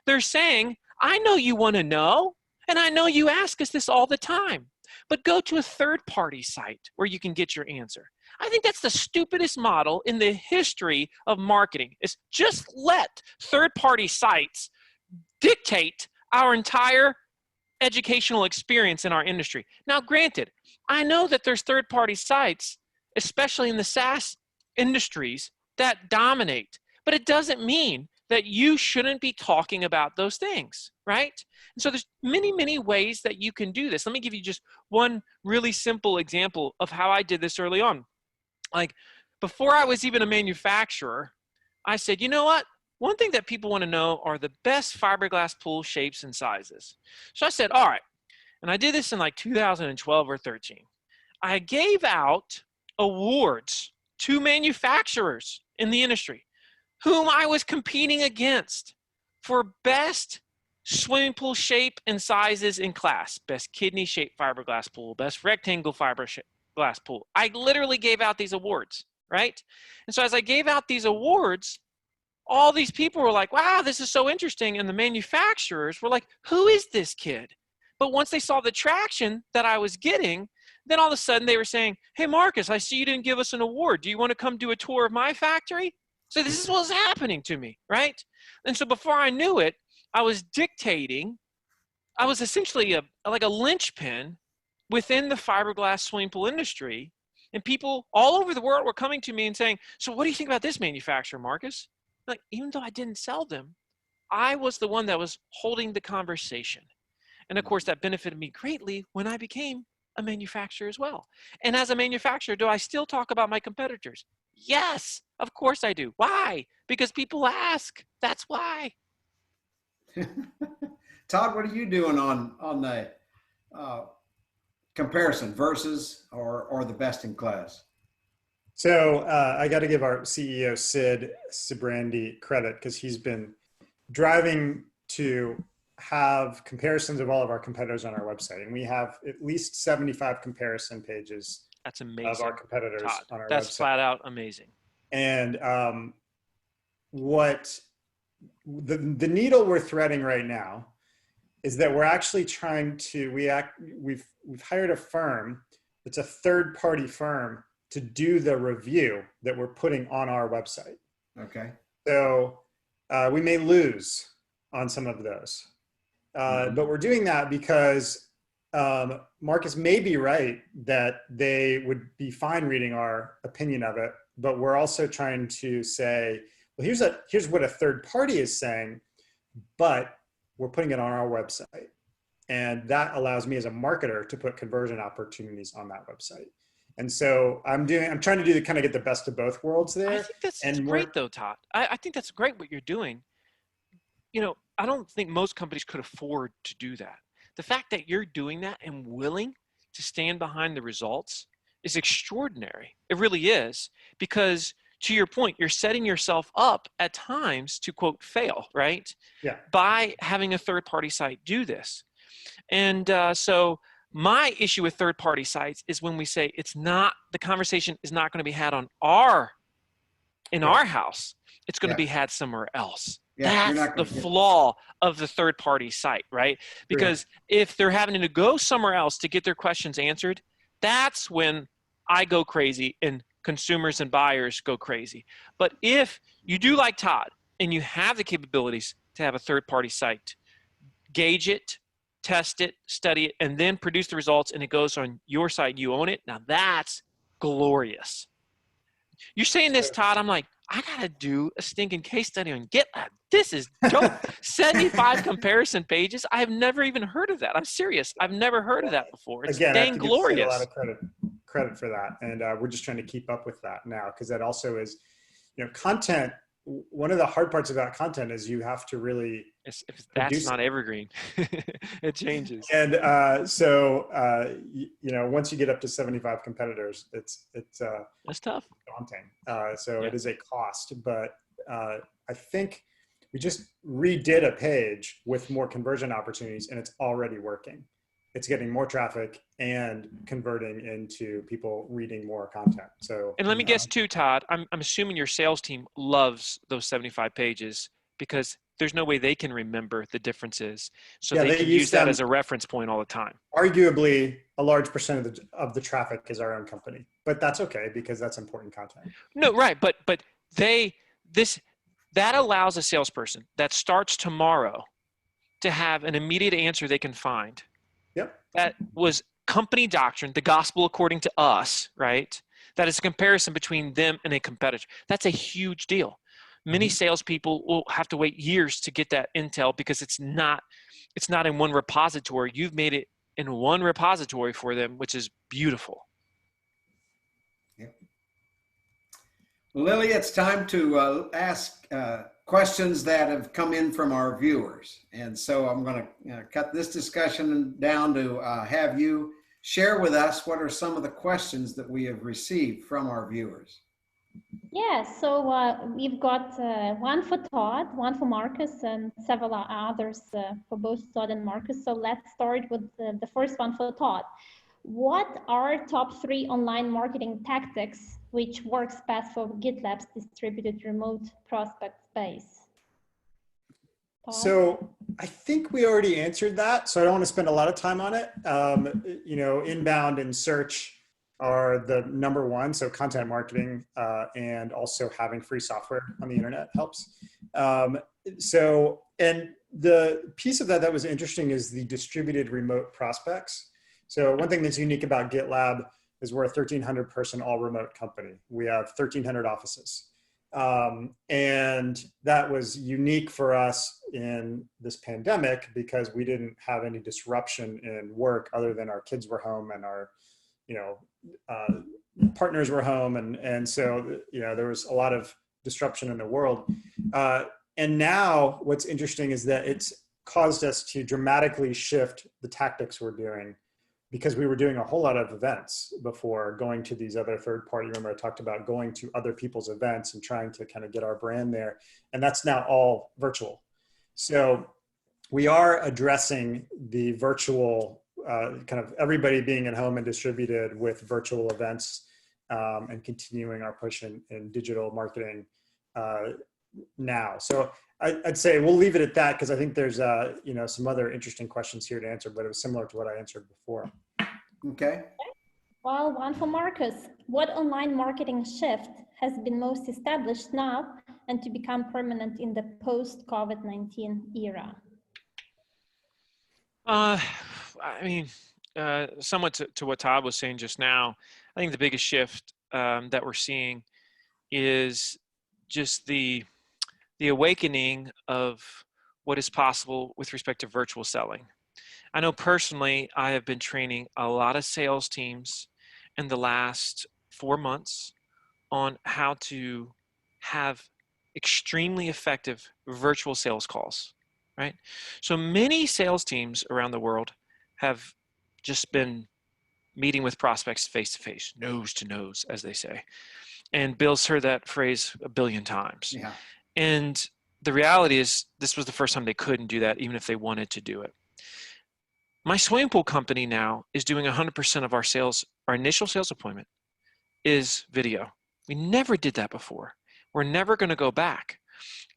They're saying, I know you want to know, and I know you ask us this all the time, but go to a third-party site where you can get your answer. I think that's the stupidest model in the history of marketing, is just let third-party sites dictate our entire educational experience in our industry. Now, granted, I know that there's third-party sites, especially in the SaaS industries, that dominate, but it doesn't mean that you shouldn't be talking about those things, right? And so there's many, many ways that you can do this. Let me give you just one really simple example of how I did this early on. Like, before I was even a manufacturer, I said, you know what? One thing that people want to know are the best fiberglass pool shapes and sizes. So I said, all right. And I did this in like 2012 or 13. I gave out awards to manufacturers in the industry whom I was competing against for best swimming pool shape and sizes in class, best kidney shaped fiberglass pool, best rectangle fiberglass pool. I literally gave out these awards, right? And so as I gave out these awards, all these people were like, wow, this is so interesting. And the manufacturers were like, who is this kid? But once they saw the traction that I was getting, then all of a sudden they were saying, hey, Marcus, I see you didn't give us an award. Do you want to come do a tour of my factory? So this is what was happening to me, right? And so before I knew it, I was dictating. I was essentially like a linchpin within the fiberglass swimming pool industry. And people all over the world were coming to me and saying, so what do you think about this manufacturer, Marcus? Like, even though I didn't sell them, I was the one that was holding the conversation. And of course, that benefited me greatly when I became a manufacturer as well. And as a manufacturer, do I still talk about my competitors? Yes, of course I do. Why? Because people ask. That's why. Todd, what are you doing on the comparison versus or the best in class? So I got to give our CEO, Sid Sibrandy, credit because he's been driving to have comparisons of all of our competitors on our website. And we have at least 75 comparison pages. That's amazing. Of our competitors Todd, on our that's website. Flat out amazing. And what the needle we're threading right now is that we're actually trying to, we've hired a firm that's a third-party firm to do the review that we're putting on our website. Okay. So we may lose on some of those, but we're doing that because Marcus may be right that they would be fine reading our opinion of it, but we're also trying to say, well, here's what a third party is saying, but we're putting it on our website. And that allows me as a marketer to put conversion opportunities on that website. And so I'm trying to do kind of get the best of both worlds there. I think that's great though, Todd. I think that's great what you're doing. You know, I don't think most companies could afford to do that. The fact that you're doing that and willing to stand behind the results is extraordinary. It really is, because to your point, you're setting yourself up at times to, quote, fail, right? Yeah. By having a third-party site do this. And so my issue with third-party sites is when we say the conversation is not going to be had on our house. It's going to be had somewhere else. Yeah, that's the flaw of the third-party site, right? Because if they're having to go somewhere else to get their questions answered, that's when I go crazy and consumers and buyers go crazy. But if you do like Todd and you have the capabilities to have a third-party site, gauge it, test it, study it, and then produce the results, and it goes on your site, you own it. Now that's glorious. You're saying this, Todd, I'm like, I got to do a stinking case study on GitLab. This is dope. 75 comparison pages. I have never even heard of that. I'm serious. I've never heard of that before. It's dang glorious. A lot of credit for that. And we're just trying to keep up with that now, because that also is, content. One of the hard parts about content is you have to really if that's not evergreen, it changes. And once you get up to 75 competitors, it's that's tough. Daunting. It is a cost, but I think we just redid a page with more conversion opportunities, and it's already working. It's getting more traffic and converting into people reading more content. So, and let me guess too, Todd, I'm assuming your sales team loves those 75 pages, because there's no way they can remember the differences. So they can use that as a reference point all the time. Arguably, a large percent of the traffic is our own company, but that's okay because that's important content. No, right. But that allows a salesperson that starts tomorrow to have an immediate answer they can find. Yep. That was company doctrine, the gospel according to us, right? That is a comparison between them and a competitor. That's a huge deal. Many salespeople will have to wait years to get that intel because it's not in one repository. You've made it in one repository for them, which is beautiful. Yep. Lily, it's time to ask questions that have come in from our viewers. And so I'm going to cut this discussion down to have you share with us what are some of the questions that we have received from our viewers. Yeah, so we've got one for Todd, one for Marcus, and several others for both Todd and Marcus. So let's start with the first one for Todd. What are top 3 online marketing tactics which works best for GitLab's distributed remote prospect space? So I think we already answered that, so I don't want to spend a lot of time on it. You know, inbound and search are the number one. So content marketing and also having free software on the internet helps. And the piece of that that was interesting is the distributed remote prospects. So one thing that's unique about GitLab is we're a 1,300 person all remote company. We have 1,300 offices. And that was unique for us in this pandemic because we didn't have any disruption in work other than our kids were home and our, you know, partners were home. And so, you know, there was a lot of disruption in the world. And now what's interesting is that it's caused us to dramatically shift the tactics we're doing because we were doing a whole lot of events before going to these other third party. Remember I talked about going to other people's events and trying to kind of get our brand there. And that's now all virtual. So we are addressing the virtual kind of everybody being at home and distributed with virtual events and continuing our push in digital marketing now. So I'd say we'll leave it at that because I think there's you know, some other interesting questions here to answer, but it was similar to what I answered before. Okay. Well, one for Marcus. What online marketing shift has been most established now and to become permanent in the post-COVID-19 era? I mean, somewhat to what Todd was saying just now, I think the biggest shift that we're seeing is just the awakening of what is possible with respect to virtual selling. I know personally, I have been training a lot of sales teams in the last 4 months on how to have extremely effective virtual sales calls, right? So many sales teams around the world have just been meeting with prospects face to face, nose to nose, as they say. And Bill's heard that phrase a billion times. Yeah. And the reality is this was the first time they couldn't do that, even if they wanted to do it. My swimming pool company now is doing 100% of our sales, our initial sales appointment is video. We never did that before. We're never going to go back.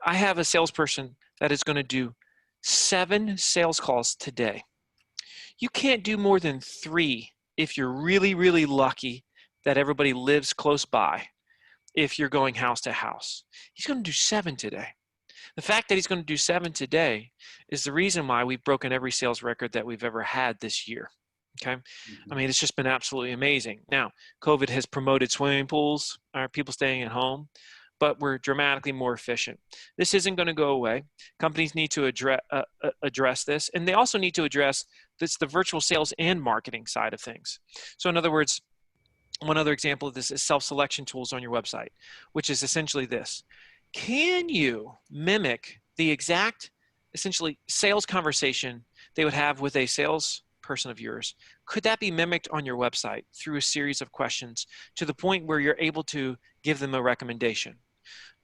I have a salesperson that is going to do 7 sales calls today. You can't do more than 3 if you're really, really lucky that everybody lives close by. If you're going house to house, he's going to do 7 today. The fact that he's going to do 7 today is the reason why we've broken every sales record that we've ever had this year. Okay. I mean, it's just been absolutely amazing. Now, COVID has promoted swimming pools, people staying at home, but we're dramatically more efficient. This isn't going to go away. Companies need to address this, and they also need to address this, the virtual sales and marketing side of things. So in other words, one other example of this is self-selection tools on your website, which is essentially this. Can you mimic the exact, essentially, sales conversation they would have with a salesperson of yours? Could that be mimicked on your website through a series of questions to the point where you're able to give them a recommendation,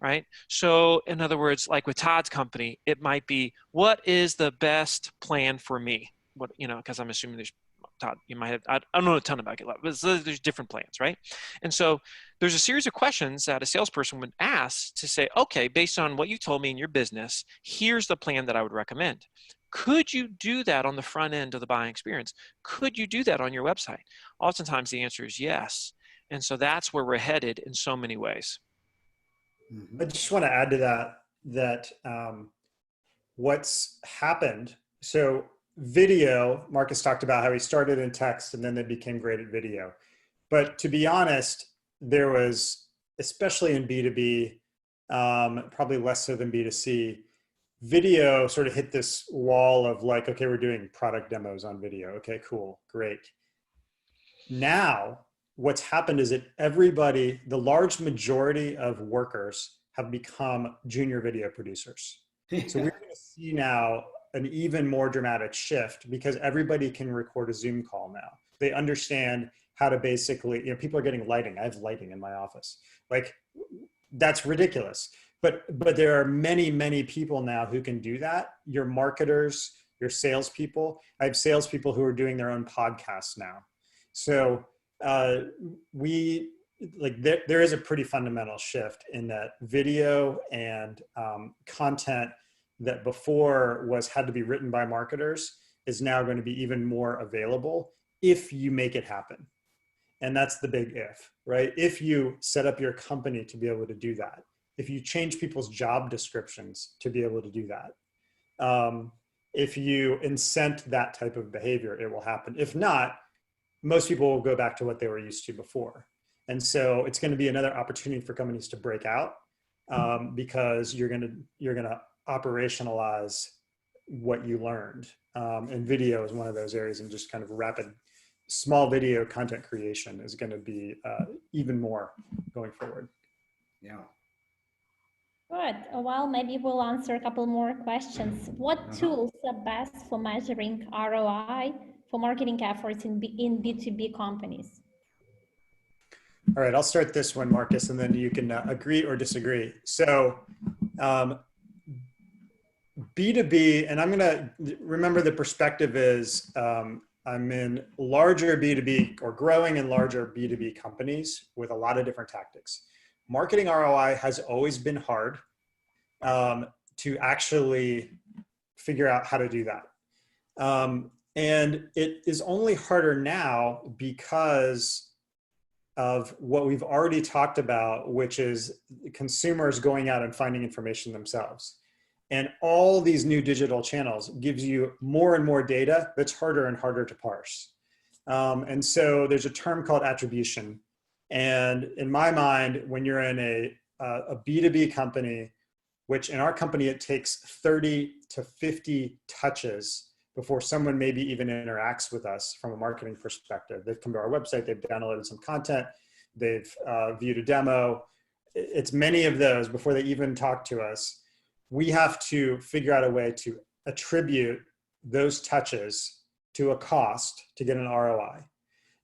right? So in other words, like with Todd's company, it might be, what is the best plan for me? What, you know, because I'm assuming there's, Todd, you might have, I don't know a ton about GitLab, but there's different plans, right? And so there's a series of questions that a salesperson would ask to say, okay, based on what you told me in your business, here's the plan that I would recommend. Could you do that on the front end of the buying experience? Could you do that on your website? Oftentimes the answer is yes. And so that's where we're headed in so many ways. I just want to add to that what's happened. So video, Marcus talked about how he started in text and then they became great at video. But to be honest, there was, especially in B2B, probably less so than B2C, video sort of hit this wall of like, okay, we're doing product demos on video. Okay, cool, great. Now, what's happened is that everybody, the large majority of workers have become junior video producers. So we're going to see now an even more dramatic shift because everybody can record a Zoom call now. They understand how to basically, you know, people are getting lighting. I have lighting in my office. Like, that's ridiculous. But there are many, many people now who can do that. Your marketers, your salespeople. I have salespeople who are doing their own podcasts now. So there is a pretty fundamental shift in that video and content that before had to be written by marketers is now going to be even more available if you make it happen. And that's the big if, right? If you set up your company to be able to do that, if you change people's job descriptions to be able to do that, if you incent that type of behavior, it will happen. If not, most people will go back to what they were used to before. And so it's going to be another opportunity for companies to break out because you're going to operationalize what you learned. And video is one of those areas, and just kind of rapid, small video content creation is going to be even more going forward. Yeah. Good. Well, maybe we'll answer a couple more questions. What tools are best for measuring ROI for marketing efforts in B2B companies? All right, I'll start this one, Marcus, and then you can agree or disagree. So B2B, and I'm going to remember the perspective is I'm in larger B2B or growing in larger B2B companies with a lot of different tactics. Marketing ROI has always been hard to actually figure out how to do that. And it is only harder now because of what we've already talked about, which is consumers going out and finding information themselves. And all these new digital channels gives you more and more data that's harder and harder to parse. And so there's a term called attribution. And in my mind, when you're in a B2B company, which in our company, it takes 30 to 50 touches before someone maybe even interacts with us from a marketing perspective. They've come to our website, they've downloaded some content, they've viewed a demo. It's many of those before they even talk to us. We have to figure out a way to attribute those touches to a cost to get an ROI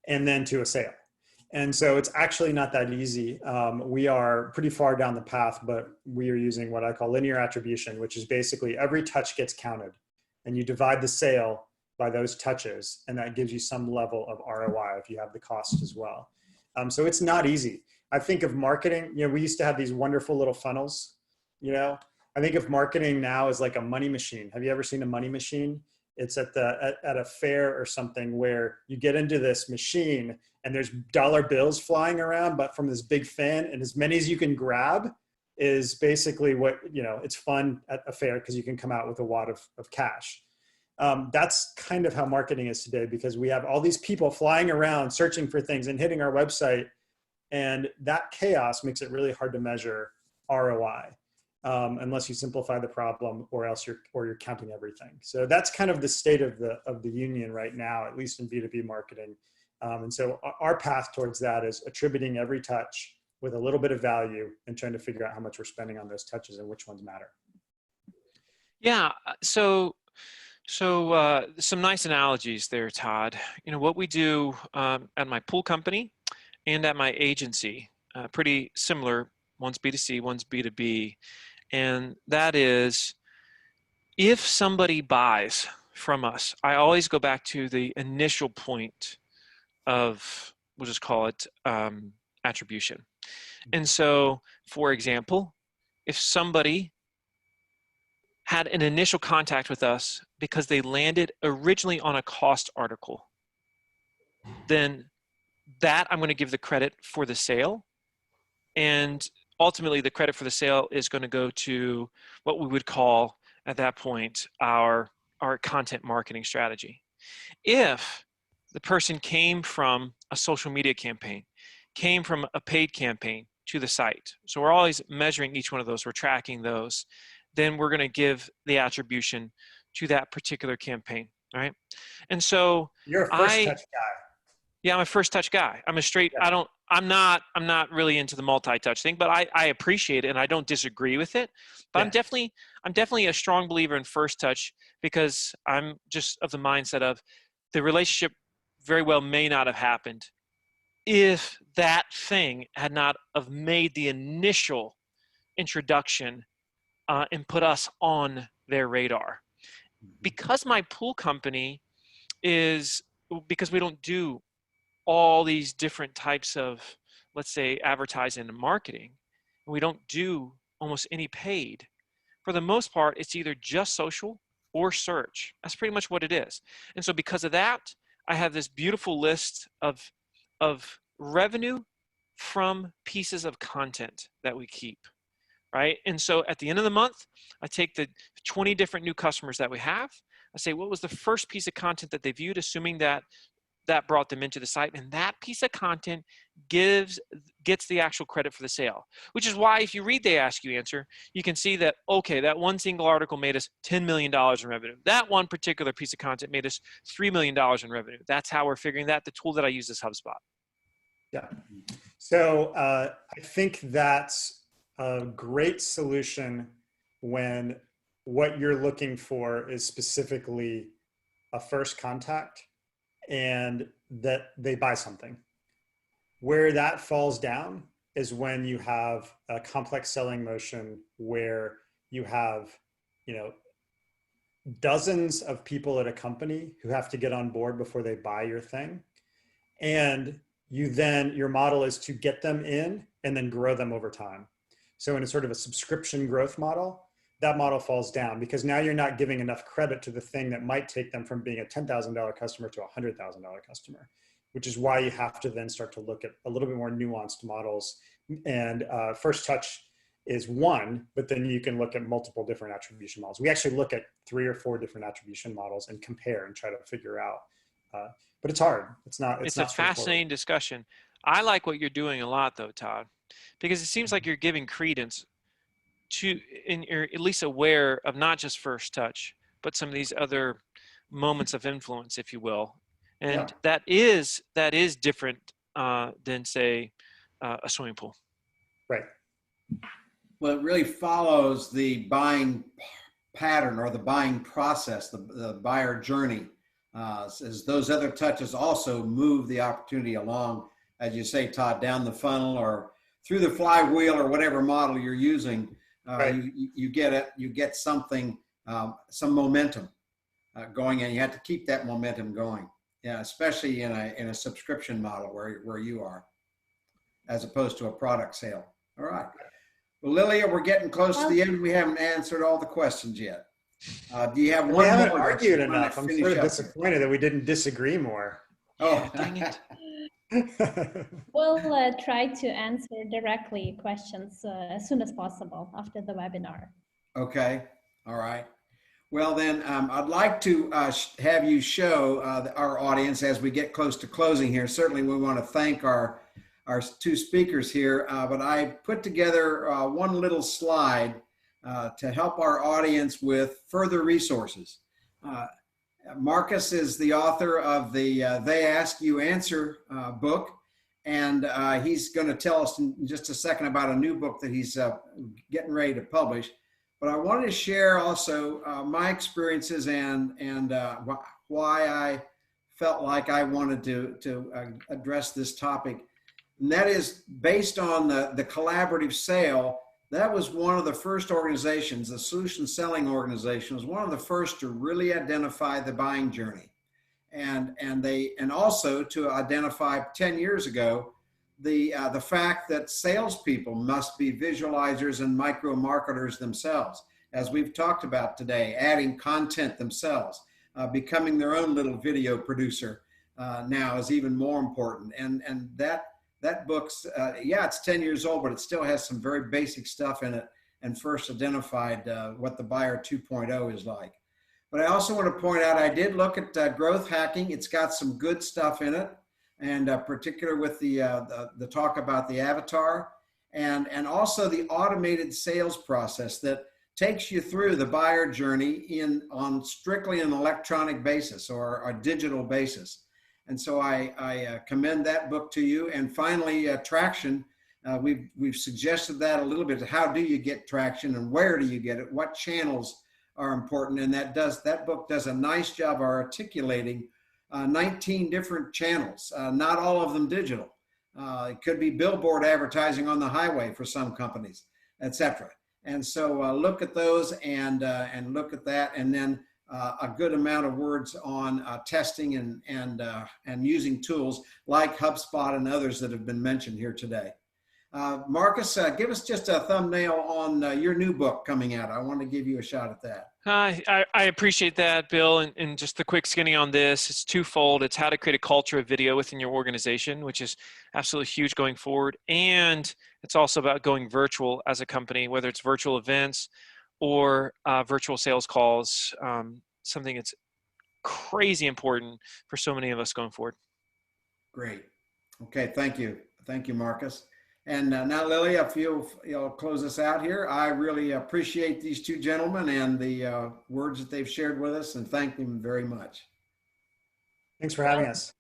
and then to a sale. And so it's actually not that easy. We are pretty far down the path, but we are using what I call linear attribution, which is basically every touch gets counted and you divide the sale by those touches. And that gives you some level of ROI if you have the cost as well. So it's not easy. I think of marketing, we used to have these wonderful little funnels, I think of marketing now as like a money machine. Have you ever seen a money machine? It's at a fair or something where you get into this machine and there's dollar bills flying around, but from this big fan, and as many as you can grab is basically what, it's fun at a fair because you can come out with a wad of cash. That's kind of how marketing is today, because we have all these people flying around searching for things and hitting our website. And that chaos makes it really hard to measure ROI. Unless you simplify the problem, or else you're counting everything. So that's kind of the state of the union right now, at least in B2B marketing. And so our path towards that is attributing every touch with a little bit of value and trying to figure out how much we're spending on those touches and which ones matter. Yeah. So some nice analogies there, Todd. What we do at my pool company and at my agency, pretty similar. One's B2C, one's B2B. And that is, if somebody buys from us, I always go back to the initial point of, we'll just call it attribution. And so, for example, if somebody had an initial contact with us because they landed originally on a cost article, then that I'm going to give the credit for the sale. And ultimately, the credit for the sale is going to go to what we would call at that point our content marketing strategy. If the person came from a social media campaign, came from a paid campaign to the site, so we're always measuring each one of those, we're tracking those, then we're going to give the attribution to that particular campaign, right? And so you're a first touch guy. Yeah, I'm a first touch guy. I'm a straight, yeah. I'm not really into the multi-touch thing, but I appreciate it and I don't disagree with it. But yeah. I'm definitely a strong believer in first touch, because I'm just of the mindset of the relationship very well may not have happened if that thing had not have made the initial introduction and put us on their radar. Because my pool company because we don't do all these different types of, let's say, advertising and marketing, and we don't do almost any paid, for the most part, it's either just social or search. That's pretty much what it is. And so because of that, I have this beautiful list of revenue from pieces of content that we keep, right? And so at the end of the month, I take the 20 different new customers that we have. I say, what was the first piece of content that they viewed, assuming that that brought them into the site, and that piece of content gets the actual credit for the sale, which is why if you read the Ask You Answer, you can see that, okay, that one single article made us $10 million in revenue. That one particular piece of content made us $3 million in revenue. That's how we're figuring that. The tool that I use is HubSpot. Yeah. So I think that's a great solution when what you're looking for is specifically a first contact and that they buy something. Where that falls down is when you have a complex selling motion where you have, you know, dozens of people at a company who have to get on board before they buy your thing. And your model is to get them in and then grow them over time. So in a sort of a subscription growth model, that model falls down because now you're not giving enough credit to the thing that might take them from being a $10,000 customer to a $100,000 customer, which is why you have to then start to look at a little bit more nuanced models. And first touch is one, but then you can look at multiple different attribution models. We actually look at 3 or 4 different attribution models and compare and try to figure out. But it's hard. It's not a fascinating discussion. I like what you're doing a lot though, Todd, because it seems like you're giving credence to, and you're at least aware of not just first touch, but some of these other moments of influence, if you will. And that is different than say a swimming pool. Right. Well, it really follows the buying pattern or the buying process, the buyer journey, as those other touches also move the opportunity along, as you say, Todd, down the funnel or through the flywheel or whatever model you're using. Right. You get something, some momentum going, and you have to keep that momentum going. Yeah, especially in a subscription model where you are, as opposed to a product sale. All right. Well, Lilia, we're getting close to the end. We haven't answered all the questions yet. Do you have one more? We haven't argued enough. I'm sort of disappointed that we didn't disagree more. Oh, dang it. We'll try to answer directly questions as soon as possible after the webinar. Okay. All right. Well, then I'd like to have you show our audience as we get close to closing here. Certainly, we want to thank our 2 speakers here, but I put together one little slide to help our audience with further resources. Marcus is the author of the They Ask You Answer book, and he's going to tell us in just a second about a new book that he's getting ready to publish. But I wanted to share also my experiences and why I felt like I wanted to address this topic. And that is based on the collaborative sale. That was one of the first organizations, the solution selling organization was one of the first to really identify the buying journey. And also to identify 10 years ago, the fact that salespeople must be visualizers and micro marketers themselves, as we've talked about today, adding content themselves, becoming their own little video producer now is even more important. And that book's, it's 10 years old, but it still has some very basic stuff in it and first identified what the buyer 2.0 is like. But I also want to point out, I did look at growth hacking. It's got some good stuff in it, and particular with the talk about the avatar and also the automated sales process that takes you through the buyer journey on strictly an electronic basis or a digital basis. And so I commend that book to you. And finally, traction. We've suggested that a little bit. How do you get traction and where do you get it? What channels are important? And that book does a nice job of articulating 19 different channels, not all of them digital. It could be billboard advertising on the highway for some companies, etc. And so look at those and look at that. And then a good amount of words on testing and using tools like HubSpot and others that have been mentioned here today. Marcus, give us just a thumbnail on your new book coming out. I want to give you a shot at that. I appreciate that, Bill. And just the quick skinny on this, it's twofold. It's how to create a culture of video within your organization, which is absolutely huge going forward. And it's also about going virtual as a company, whether it's virtual events or virtual sales calls, something that's crazy important for so many of us going forward. Great. Okay, thank you. Thank you, Marcus. And now, Lily, if you'll close us out here. I really appreciate these two gentlemen and the words that they've shared with us, and thank them very much. Thanks for having us.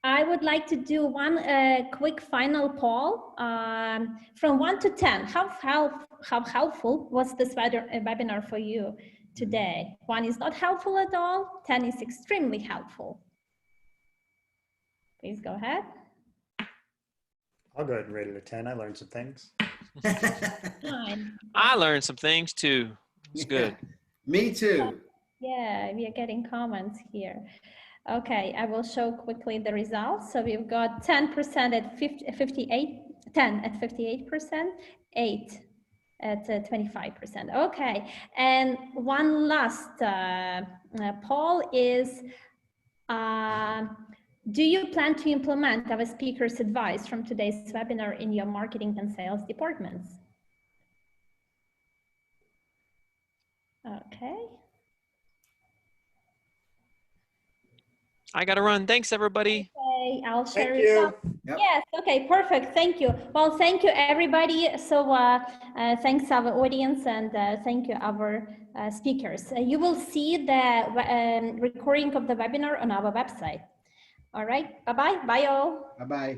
I would like to do one quick final poll from 1 to 10. How helpful was this webinar for you today? 1 is not helpful at all. 10 is extremely helpful. Please go ahead. I'll go ahead and rate it a 10. I learned some things. Fine. I learned some things too. It's good. Me too. Yeah, we are getting comments here. Okay, I will show quickly the results. So we've got 10% at 58, 10 at 58%, 8 at 25%. Okay, and one last poll is, do you plan to implement our speaker's advice from today's webinar in your marketing and sales departments? Okay. I got to run. Thanks, everybody. Okay, I'll share Thank it. you. Yep. Yes, okay, perfect. Thank you. Well, thank you, everybody. So thanks our audience and thank you our speakers. You will see the recording of the webinar on our website. All right, bye-bye. Bye all. Bye-bye.